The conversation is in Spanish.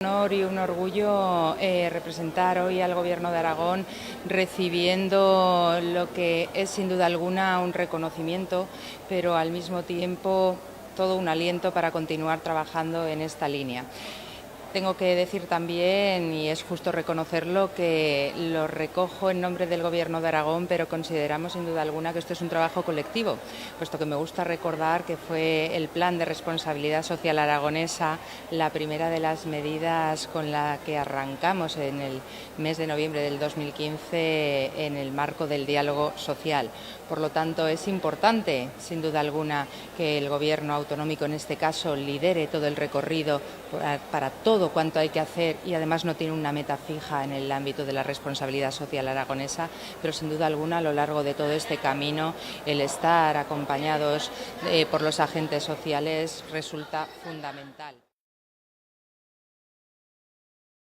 Un honor y un orgullo representar hoy al Gobierno de Aragón recibiendo lo que es sin duda alguna un reconocimiento, pero al mismo tiempo todo un aliento para continuar trabajando en esta línea. Tengo que decir también, y es justo reconocerlo, que lo recojo en nombre del Gobierno de Aragón, pero consideramos sin duda alguna que esto es un trabajo colectivo, puesto que me gusta recordar que fue el Plan de Responsabilidad Social Aragonesa la primera de las medidas con la que arrancamos en el mes de noviembre del 2015 en el marco del diálogo social. Por lo tanto, es importante, sin duda alguna, que el Gobierno autonómico, en este caso, lidere todo el recorrido para todo cuanto hay que hacer y además no tiene una meta fija en el ámbito de la responsabilidad social aragonesa, pero sin duda alguna a lo largo de todo este camino el estar acompañados por los agentes sociales resulta fundamental.